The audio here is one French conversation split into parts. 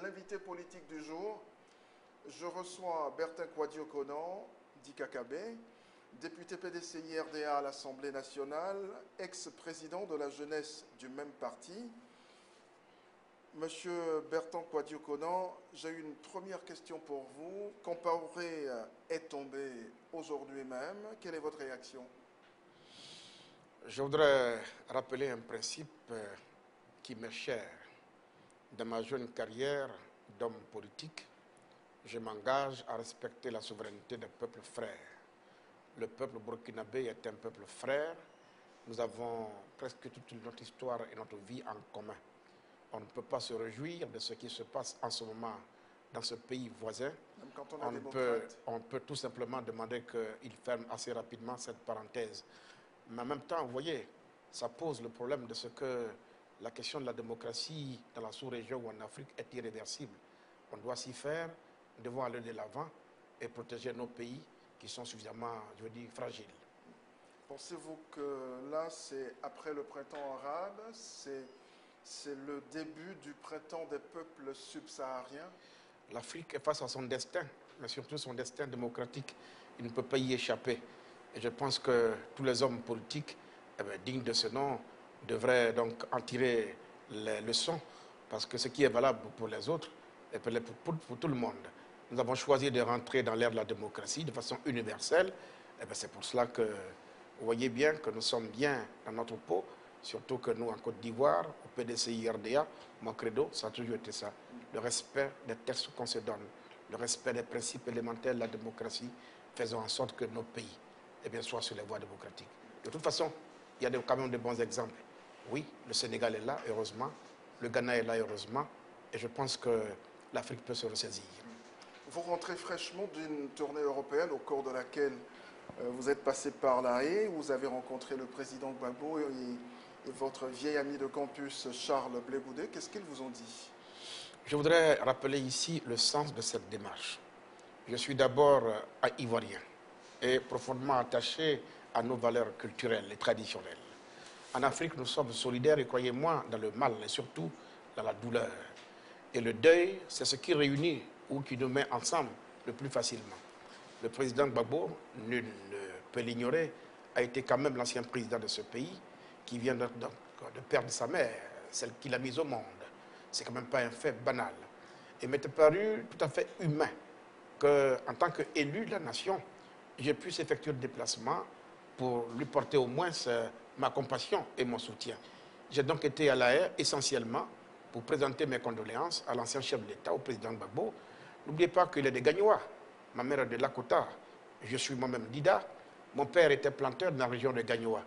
l'invité politique du jour. Je reçois Bertin Kouadio-Konan, dit KKB, député PDCI-RDA à l'Assemblée nationale, ex-président de la jeunesse du même parti. Monsieur Bertin Kouadio-Konan, j'ai une première question pour vous. Compaoré est tombé aujourd'hui même. Quelle est votre réaction? Je voudrais rappeler un principe qui m'est cher. Dans ma jeune carrière d'homme politique, je m'engage à respecter la souveraineté des peuples frères. Le peuple burkinabé est un peuple frère. Nous avons presque toute notre histoire et notre vie en commun. On ne peut pas se réjouir de ce qui se passe en ce moment dans ce pays voisin. Même quand on est démocrate. On peut tout simplement demander qu'il ferme assez rapidement cette parenthèse. Mais en même temps, vous voyez, ça pose le problème de ce que la question de la démocratie dans la sous-région ou en Afrique est irréversible. On doit s'y faire, nous devons aller de l'avant et protéger nos pays qui sont suffisamment, je veux dire, fragiles. Pensez-vous que là, c'est après le printemps arabe, c'est le début du printemps des peuples subsahariens? L'Afrique est face à son destin, mais surtout son destin démocratique. Il ne peut pas y échapper. Et je pense que tous les hommes politiques dignes de ce nom devraient donc en tirer les leçons, parce que ce qui est valable pour les autres est valable pour tout le monde. Nous avons choisi de rentrer dans l'ère de la démocratie de façon universelle. C'est pour cela que vous voyez bien que nous sommes bien dans notre peau, surtout que nous, en Côte d'Ivoire, au PDCI-RDA, mon credo, ça a toujours été ça. Le respect des textes qu'on se donne, le respect des principes élémentaires de la démocratie, faisant en sorte que nos pays soient sur les voies démocratiques. De toute façon, il y a quand même de bons exemples. Oui, le Sénégal est là, heureusement. Le Ghana est là, heureusement. Et je pense que l'Afrique peut se ressaisir. Vous rentrez fraîchement d'une tournée européenne au cours de laquelle vous êtes passé par La Haye. Vous avez rencontré le président Gbagbo et votre vieil ami de campus, Charles Blé Goudé. Qu'est-ce qu'ils vous ont dit? Je voudrais rappeler ici le sens de cette démarche. Je suis d'abord ivoirien et profondément attaché à nos valeurs culturelles et traditionnelles. En Afrique, nous sommes solidaires et croyez-moi dans le mal et surtout dans la douleur. Et le deuil, c'est ce qui réunit ou qui nous met ensemble le plus facilement. Le président Gbagbo, nul ne peut l'ignorer, a été quand même l'ancien président de ce pays qui vient de perdre sa mère, celle qu'il a mise au monde. C'est quand même pas un fait banal. Et il m'était paru tout à fait humain qu'en tant qu'élu de la nation, j'ai pu effectuer le déplacement pour lui porter au moins ma compassion et mon soutien. J'ai donc été à La Haye essentiellement pour présenter mes condoléances à l'ancien chef de l'État, au président Gbagbo. N'oubliez pas qu'il est de Gagnoa. Ma mère est de Lakota. Je suis moi-même d'Ida. Mon père était planteur dans la région de Gagnoa.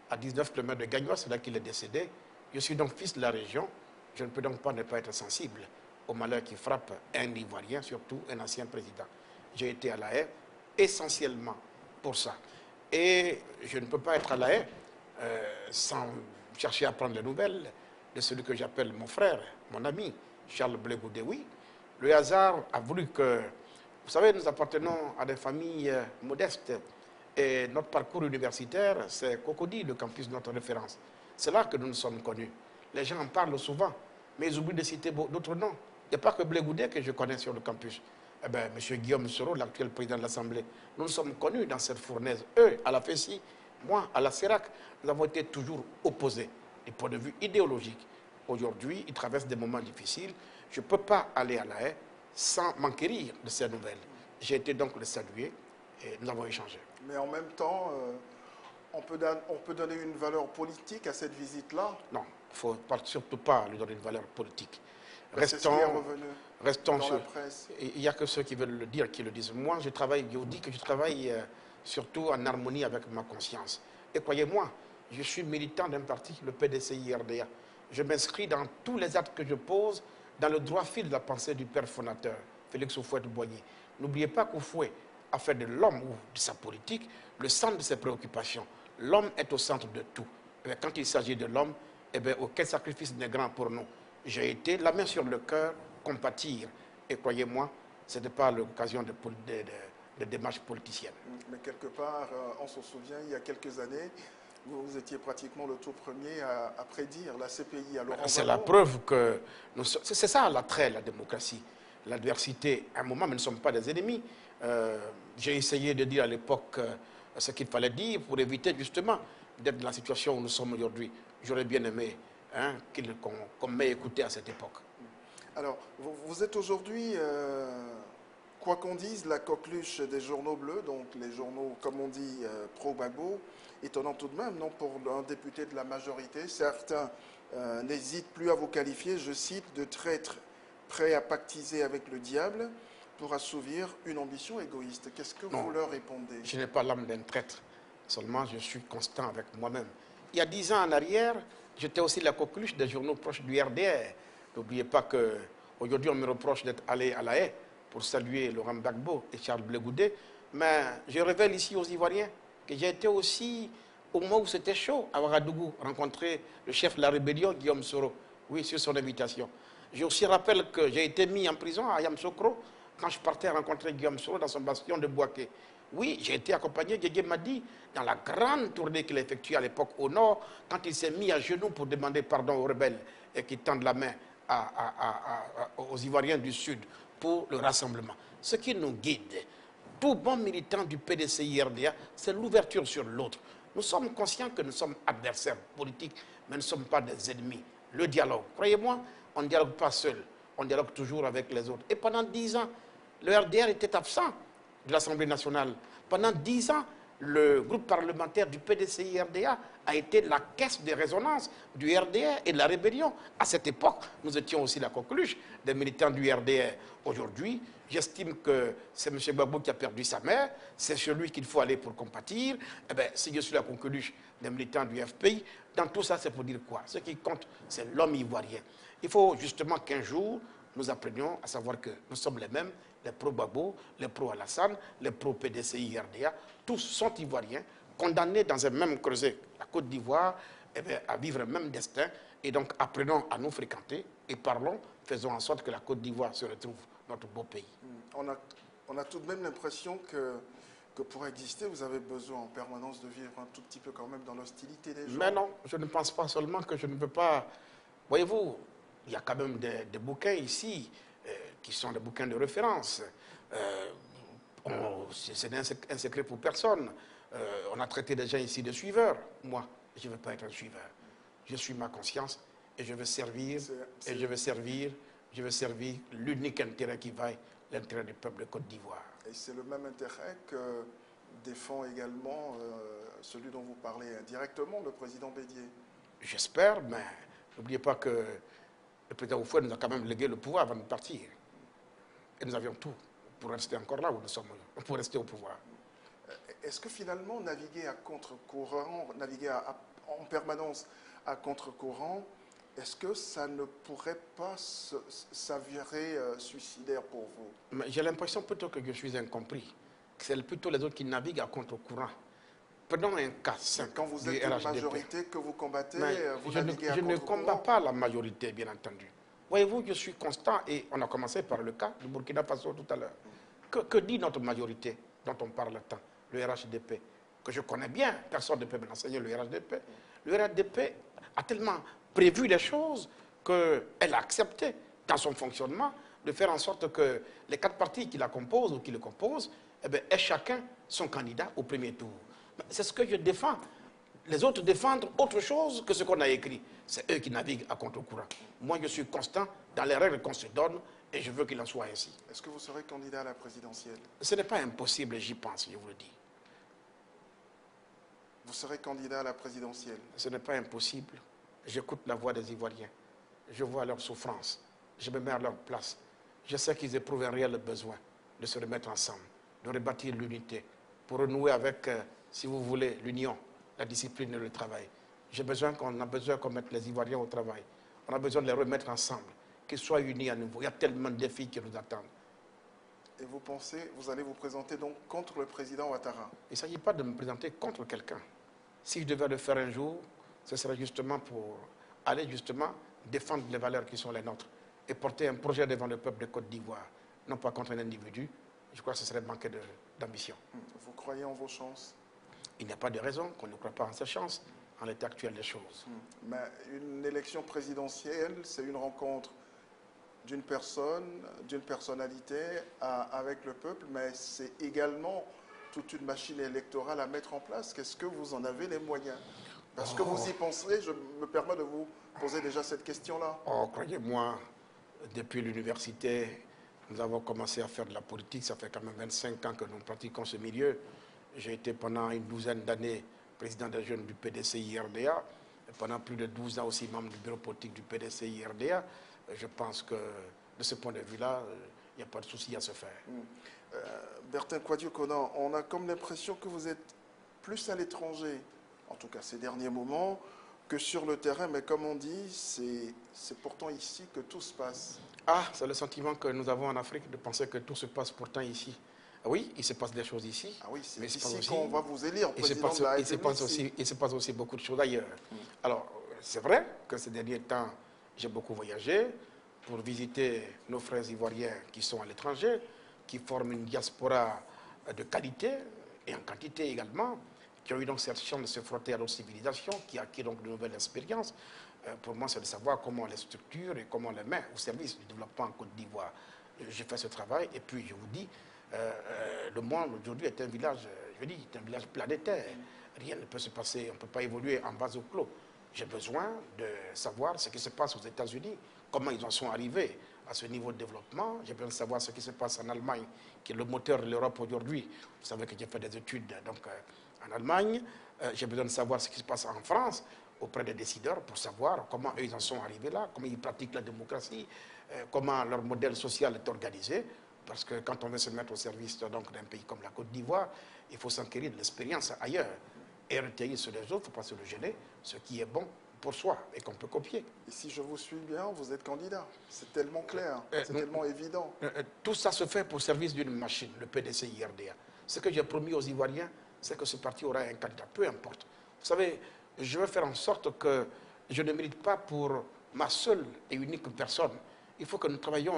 À 19 km de Gagnoa, c'est là qu'il est décédé. Je suis donc fils de la région. Je ne peux donc pas ne pas être sensible au malheur qui frappe un Ivoirien, surtout un ancien président. J'ai été à La Haye essentiellement pour ça. Et je ne peux pas être à La Haye sans chercher à prendre les nouvelles de celui que j'appelle mon frère, mon ami, Charles Blé Goudé. Oui, le hasard a voulu que... Vous savez, nous appartenons à des familles modestes et notre parcours universitaire, c'est Cocody, le campus de notre référence. C'est là que nous nous sommes connus. Les gens en parlent souvent, mais ils oublient de citer d'autres noms. Il n'y a pas que Blé Goudé que je connais sur le campus. Eh bien, M. Guillaume Soro, l'actuel président de l'Assemblée, nous nous sommes connus dans cette fournaise. Eux, à la FESI, moi, à la CERAC, nous avons été toujours opposés du point de vue idéologique. Aujourd'hui, ils traversent des moments difficiles. Je ne peux pas aller à La Haye sans m'enquérir de ces nouvelles. J'ai été donc le saluer et nous avons échangé. Mais en même temps, on peut donner une valeur politique à cette visite-là? Non, il ne faut surtout pas lui donner une valeur politique. C'est ce qui est revenu restons dans sur, la presse. Il n'y a que ceux qui veulent le dire qui le disent. Moi, je vous dis que je travaille surtout en harmonie avec ma conscience. Et croyez-moi, je suis militant d'un parti, le PDCI-RDA. Je m'inscris dans tous les actes que je pose dans le droit fil de la pensée du père fondateur, Félix Houphouët-Boigny. N'oubliez pas qu'Houphouët a fait de l'homme ou de sa politique le centre de ses préoccupations. L'homme est au centre de tout. Et quand il s'agit de l'homme, aucun sacrifice n'est grand pour nous. J'ai été la main sur le cœur, compatir. Et croyez-moi, ce n'était pas l'occasion de démarches politiciennes. Mais quelque part, on se souvient, il y a quelques années, Vous étiez pratiquement le tout premier à prédire la CPI à Laurent C'est la Gbagbo. preuve que c'est ça l'attrait, la démocratie. L'adversité, à un moment, nous ne sommes pas des ennemis. J'ai essayé de dire à l'époque ce qu'il fallait dire pour éviter justement d'être dans la situation où nous sommes aujourd'hui. J'aurais bien aimé hein, qu'on m'ait écouté à cette époque. Alors, vous êtes aujourd'hui, quoi qu'on dise, la coqueluche des journaux bleus, donc les journaux, comme on dit, pro-Gbagbo. Étonnant tout de même, non, pour un député de la majorité. Certains n'hésitent plus à vous qualifier, je cite, de traître prêt à pactiser avec le diable pour assouvir une ambition égoïste. Qu'est-ce que vous leur répondez? Je n'ai pas l'âme d'un traître, seulement je suis constant avec moi-même. Il y a 10 ans en arrière, j'étais aussi la coqueluche des journaux proches du RDR. N'oubliez pas qu'aujourd'hui, on me reproche d'être allé à La Haye pour saluer Laurent Gbagbo et Charles Blé Goudé. Mais je révèle ici aux Ivoiriens que j'ai été aussi, au moment où c'était chaud, à Ouagadougou, rencontrer le chef de la rébellion, Guillaume Soro, oui, sur son invitation. Je aussi rappelle que j'ai été mis en prison à Yamoussoukro quand je partais rencontrer Guillaume Soro dans son bastion de Bouaké. Oui, j'ai été accompagné, Guégué Madi, dans la grande tournée qu'il a effectuée à l'époque au nord, quand il s'est mis à genoux pour demander pardon aux rebelles et qui tendent la main aux Ivoiriens du Sud pour le rassemblement. Ce qui nous guide, tout bon militant du PDCI-RDA, c'est l'ouverture sur l'autre. Nous sommes conscients que nous sommes adversaires politiques, mais nous ne sommes pas des ennemis. Le dialogue, croyez-moi, on ne dialogue pas seul, on dialogue toujours avec les autres. Et pendant 10 ans, le RDR était absent de l'Assemblée nationale. Pendant 10 ans, le groupe parlementaire du PDCI-RDA a été la caisse de résonance du RDR et de la rébellion. À cette époque, nous étions aussi la coqueluche des militants du RDR. Aujourd'hui, j'estime que c'est M. Gbagbo qui a perdu sa mère, c'est chez lui qu'il faut aller pour compatir. Eh bien, si je suis la coqueluche des militants du FPI, dans tout ça, c'est pour dire quoi? Ce qui compte, c'est l'homme ivoirien. Il faut justement qu'un jour, nous apprenions à savoir que nous sommes les mêmes, les pro-Gbagbo, les pro-Alassane, les pro-PDCI-RDA, tous sont ivoiriens, condamnés dans un même creuset, la Côte d'Ivoire, eh à vivre un même destin. Et donc, apprenons à nous fréquenter et parlons, faisons en sorte que la Côte d'Ivoire se retrouve notre beau pays. On a tout de même l'impression que pour exister, vous avez besoin en permanence de vivre un tout petit peu quand même dans l'hostilité des gens. Mais non, je ne pense pas seulement que je ne peux pas... Voyez-vous, il y a quand même des bouquins ici qui sont des bouquins de référence. C'est un secret pour personne. On a traité des gens ici de suiveurs. Moi, je ne veux pas être un suiveur. Je suis ma conscience et je veux servir, et je veux servir l'unique intérêt qui vaille, l'intérêt du peuple de Côte d'Ivoire. Et c'est le même intérêt que défend également celui dont vous parlez indirectement, le président Bédié. J'espère, mais n'oubliez pas que le président Oufoué nous a quand même légué le pouvoir avant de partir. Et nous avions tout pour rester encore là où nous sommes, pour rester au pouvoir. Est-ce que finalement, naviguer à contre-courant, naviguer en permanence à contre-courant, est-ce que ça ne pourrait pas s'avérer suicidaire pour vous? J'ai l'impression plutôt que je suis incompris. C'est plutôt les autres qui naviguent à contre-courant. Prenons un cas simple. Quand vous êtes une majorité que vous combattez, vous naviguez à contre-courant. Je ne combats pas la majorité, bien entendu. Voyez-vous, je suis constant et on a commencé par le cas du Burkina Faso tout à l'heure. Que dit notre majorité dont on parle tant? Le RHDP, que je connais bien, personne ne peut m'enseigner le RHDP. Le RHDP a tellement prévu les choses qu'elle a accepté dans son fonctionnement de faire en sorte que les 4 partis qui la composent ou qui le composent aient chacun son candidat au premier tour. C'est ce que je défends. Les autres défendent autre chose que ce qu'on a écrit. C'est eux qui naviguent à contre-courant. Moi, je suis constant dans les règles qu'on se donne et je veux qu'il en soit ainsi. Est-ce que vous serez candidat à la présidentielle? Ce n'est pas impossible, j'y pense, je vous le dis. Vous serez candidat à la présidentielle? Ce n'est pas impossible. J'écoute la voix des Ivoiriens. Je vois leur souffrance. Je me mets à leur place. Je sais qu'ils éprouvent un réel besoin de se remettre ensemble, de rebâtir l'unité, pour renouer avec, si vous voulez, l'union, la discipline et le travail. On a besoin qu'on mette les Ivoiriens au travail. On a besoin de les remettre ensemble, qu'ils soient unis à nouveau. Il y a tellement de défis qui nous attendent. Et vous pensez, vous allez vous présenter donc contre le président Ouattara? Il ne s'agit pas de me présenter contre quelqu'un. Si je devais le faire un jour, ce serait justement pour aller justement défendre les valeurs qui sont les nôtres et porter un projet devant le peuple de Côte d'Ivoire, non pas contre un individu. Je crois que ce serait manquer d'ambition. Vous croyez en vos chances? Il n'y a pas de raison qu'on ne croit pas en ses chances. en l'état actuel des choses. Mais une élection présidentielle, c'est une rencontre d'une personne, d'une personnalité avec le peuple, mais c'est également toute une machine électorale à mettre en place. Qu'est-ce que vous en avez les moyens? Parce que vous y penserez, je me permets de vous poser déjà cette question-là. Oh, croyez-moi, depuis l'université, nous avons commencé à faire de la politique. Ça fait quand même 25 ans que nous pratiquons ce milieu. J'ai été pendant une douzaine d'années président des jeunes du PDCI-RDA, et pendant plus de 12 ans aussi membre du bureau politique du PDCI-RDA. Je pense que de ce point de vue-là, il n'y a pas de souci à se faire. Bertin Kouadio-Konan, on a comme l'impression que vous êtes plus à l'étranger, en tout cas ces derniers moments, que sur le terrain, mais comme on dit, c'est pourtant ici que tout se passe. Ah, c'est le sentiment que nous avons en Afrique de penser que tout se passe pourtant ici. Oui, il se passe des choses ici. Ah oui, c'est ici qu'on va vous élire président de la République. Il se passe aussi beaucoup de choses ailleurs. Alors, c'est vrai que ces derniers temps, j'ai beaucoup voyagé pour visiter nos frères ivoiriens qui sont à l'étranger, qui forment une diaspora de qualité et en quantité également, qui ont eu donc cette chance de se frotter à notre civilisation, qui a acquis donc de nouvelles expériences. Pour moi, c'est de savoir comment on les structure et comment on les met au service du développement en Côte d'Ivoire. J'ai fait ce travail et puis je vous dis, le monde aujourd'hui est un village, je dis, est un village planétaire. Rien ne peut se passer, on ne peut pas évoluer en vase clos. J'ai besoin de savoir ce qui se passe aux États-Unis, comment ils en sont arrivés à ce niveau de développement. J'ai besoin de savoir ce qui se passe en Allemagne, qui est le moteur de l'Europe aujourd'hui. Vous savez que j'ai fait des études donc, en Allemagne. J'ai besoin de savoir ce qui se passe en France auprès des décideurs pour savoir comment eux ils en sont arrivés là, comment ils pratiquent la démocratie, comment leur modèle social est organisé. Parce que quand on veut se mettre au service d'un pays comme la Côte d'Ivoire, il faut s'enquérir de l'expérience ailleurs et retenir sur les autres, il ne faut pas se le gêner, ce qui est bon pour soi et qu'on peut copier. Et si je vous suis bien, vous êtes candidat. C'est tellement clair, c'est tellement évident. Tout ça se fait pour le service d'une machine, le PDCI-RDA. Ce que j'ai promis aux Ivoiriens, c'est que ce parti aura un candidat, peu importe. Vous savez, je veux faire en sorte que je ne milite pas pour ma seule et unique personne. Il faut que nous travaillions,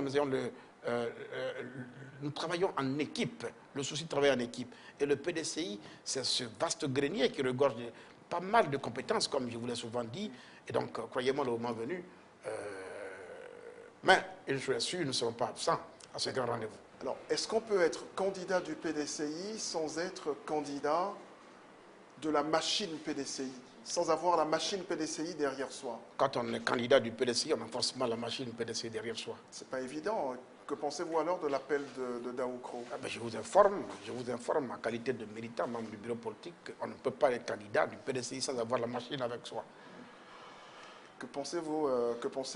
nous travaillons en équipe, le souci de travailler en équipe. Et le PDCI, c'est ce vaste grenier qui regorge pas mal de compétences, comme je vous l'ai souvent dit. Et donc, croyez-moi, le moment venu, mais je suis sûr, nous ne serons pas absents à ce grand rendez-vous. Alors, est-ce qu'on peut être candidat du PDCI sans être candidat de la machine PDCI, sans avoir la machine PDCI derrière soi? Quand on est candidat du PDCI, on a forcément la machine PDCI derrière soi. C'est pas évident. Que pensez-vous alors de l'appel de Daoukro? Je vous informe, en qualité de militant, membre du bureau politique, on ne peut pas être candidat du PDCI sans avoir la machine avec soi. Que pensez-vous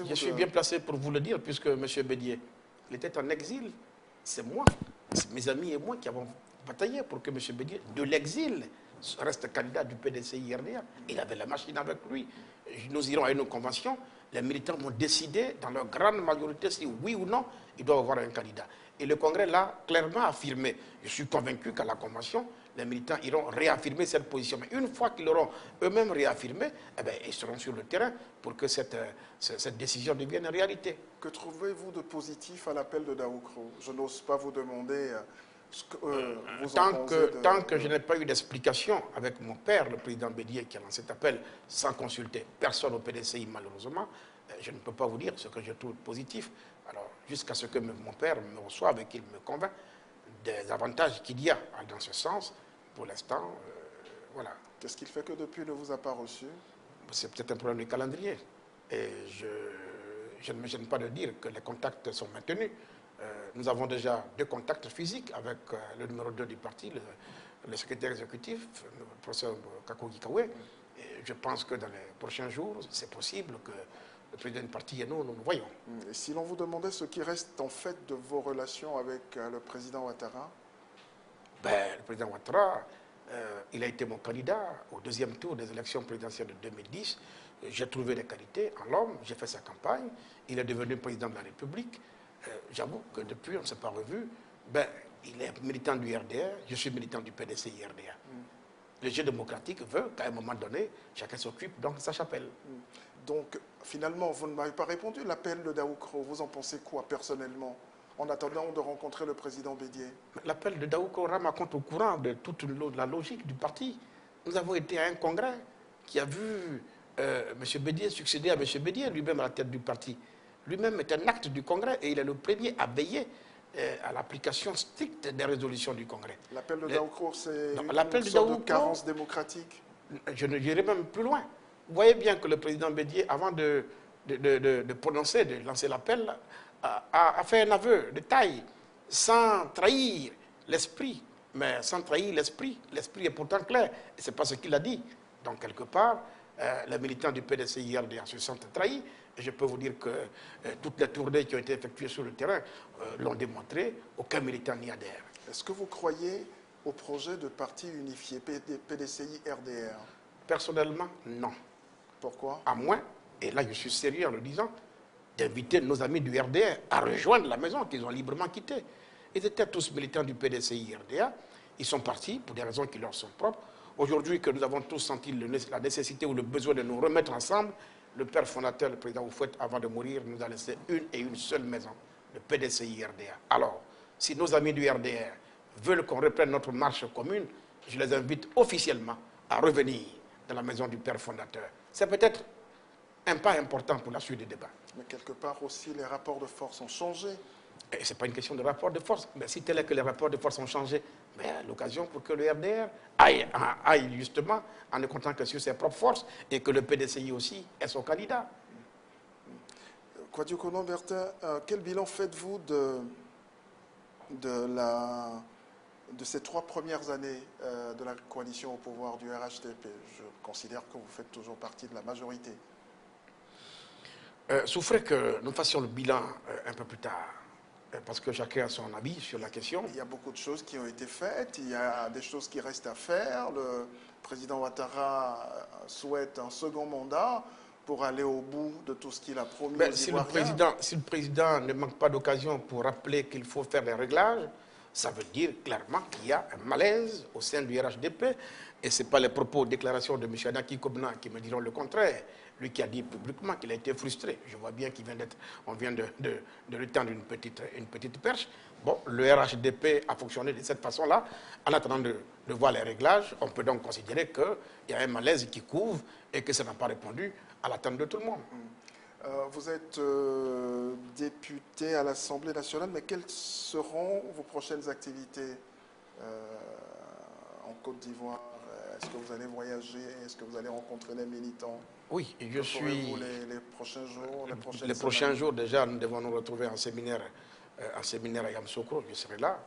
Je suis bien placé pour vous le dire, puisque M. Bédier, il était en exil. C'est moi, c'est mes amis et moi qui avons bataillé pour que M. Bédier, de l'exil, reste candidat du PDCI-RDA. Il avait la machine avec lui. Nous irons à une convention. Les militants vont décider, dans leur grande majorité, si oui ou non, ils doivent avoir un candidat. Et le Congrès l'a clairement affirmé. Je suis convaincu qu'à la convention, les militants iront réaffirmer cette position. Mais une fois qu'ils l'auront eux-mêmes réaffirmé, eh bien, ils seront sur le terrain pour que cette décision devienne réalité. Que trouvez-vous de positif à l'appel de Daoukro? Je n'ose pas vous demander ce que vous en pensez. Tant que je n'ai pas eu d'explication avec mon père, le président Bédier, qui a lancé cet appel sans consulter personne au PDCI, malheureusement, je ne peux pas vous dire ce que je trouve positif. Alors, jusqu'à ce que mon père me reçoive et qu'il me convainc des avantages qu'il y a dans ce sens, pour l'instant, voilà. Qu'est-ce qu'il fait que depuis il ne vous a pas reçu? C'est peut-être un problème de calendrier. Et je ne me gêne pas de dire que les contacts sont maintenus. Nous avons déjà 2 contacts physiques avec le numéro 2 du parti, le secrétaire exécutif, le professeur Kakogi Kawe. Et je pense que dans les prochains jours, c'est possible que le président du parti et nous voyons. Et si l'on vous demandait ce qui reste en fait de vos relations avec le président Ouattara? Le président Ouattara, il a été mon candidat au 2e tour des élections présidentielles de 2010. J'ai trouvé des qualités en l'homme, j'ai fait sa campagne, il est devenu président de la République. J'avoue que depuis, on ne s'est pas revu. Il est militant du RDR, je suis militant du PDCI-RDA. Le jeu démocratique veut qu'à un moment donné, chacun s'occupe dans sa chapelle. Donc, finalement, vous ne m'avez pas répondu. L'appel de Daoukro, vous en pensez quoi personnellement, en attendant de rencontrer le président Bédier? L'appel de Daoukro raconte au courant de toute la logique du parti. Nous avons été à un congrès qui a vu M. Bédier succéder à M. Bédier, lui-même à la tête du parti. Lui-même est un acte du Congrès et il est le premier à veiller à l'application stricte des résolutions du Congrès. L'appel de Daoukour, c'est l'appel une de sorte de Daoukour, carence démocratique? je ne dirais même plus loin. Vous voyez bien que le président Bédier, avant de prononcer, de lancer l'appel, a fait un aveu de taille, sans trahir l'esprit. Mais sans trahir l'esprit, l'esprit est pourtant clair. Et ce n'est pas ce qu'il a dit. Donc, quelque part, les militants du PDCI-RDA se sentent trahis. Et je peux vous dire que toutes les tournées qui ont été effectuées sur le terrain l'ont démontré, aucun militant n'y adhère. Est-ce que vous croyez au projet de parti unifié PDCI-RDR? Personnellement, non. Pourquoi? À moins, et là je suis sérieux en le disant, d'inviter nos amis du RDR à rejoindre la maison qu'ils ont librement quittée. Ils étaient tous militants du PDCI-RDA. Ils sont partis pour des raisons qui leur sont propres. Aujourd'hui que nous avons tous senti la nécessité ou le besoin de nous remettre ensemble, le père fondateur, le président Houphouët, avant de mourir, nous a laissé une et une seule maison, le PDCI-RDA. Alors, si nos amis du RDR veulent qu'on reprenne notre marche commune, je les invite officiellement à revenir dans la maison du père fondateur. C'est peut-être un pas important pour la suite des débats. Mais quelque part aussi, les rapports de force ont changé. Et ce n'est pas une question de rapport de force. Mais si tel est que les rapports de force ont changé, mais l'occasion pour que le RDR aille justement en ne comptant que sur ses propres forces et que le PDCI aussi est son candidat. Kouadio Kono Bertin, quel bilan faites-vous de ces 3 premières années de la coalition au pouvoir du RHDP? Je considère que vous faites toujours partie de la majorité. Souffrez que nous fassions le bilan un peu plus tard, parce que chacun a son avis sur la question. Il y a beaucoup de choses qui ont été faites, il y a des choses qui restent à faire. Le président Ouattara souhaite un second mandat pour aller au bout de tout ce qu'il a promis aux Ivoiriens. Si le président ne manque pas d'occasion pour rappeler qu'il faut faire des réglages, ça veut dire clairement qu'il y a un malaise au sein du RHDP. Et ce n'est pas les propos, déclarations de M. Anaki Kobna qui me diront le contraire. Lui qui a dit publiquement qu'il a été frustré. Je vois bien qu'on vient de lui tendre une petite perche. Bon, le RHDP a fonctionné de cette façon-là. En attendant de voir les réglages, on peut donc considérer qu'il y a un malaise qui couvre et que ça n'a pas répondu à l'attente de tout le monde. Vous êtes député à l'Assemblée nationale, mais quelles seront vos prochaines activités en Côte d'Ivoire? Est-ce que vous allez voyager? Est-ce que vous allez rencontrer les militants? Oui, je suis... Les prochains jours, les prochains jours, déjà, nous devons nous retrouver en séminaire à Yamoussoukro. Je serai là,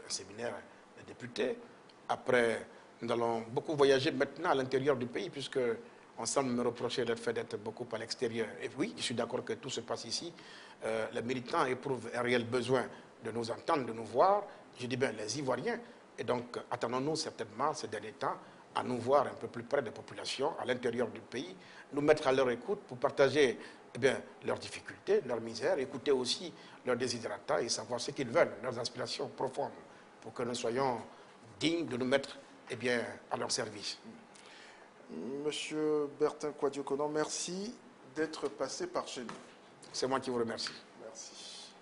un séminaire de députés. Après, nous allons beaucoup voyager maintenant à l'intérieur du pays, puisque on semble me reprocher le fait d'être beaucoup à l'extérieur. Et oui, je suis d'accord que tout se passe ici. Les militants éprouvent un réel besoin de nous entendre, de nous voir. Je dis bien les Ivoiriens. Et donc, attendons-nous certainement ces derniers temps à nous voir un peu plus près des populations, à l'intérieur du pays, nous mettre à leur écoute pour partager leurs difficultés, leurs misères, écouter aussi leurs desiderata et savoir ce qu'ils veulent, leurs aspirations profondes, pour que nous soyons dignes de nous mettre à leur service. Monsieur Bertin Kouadio Kono, merci d'être passé par chez nous. C'est moi qui vous remercie. Merci.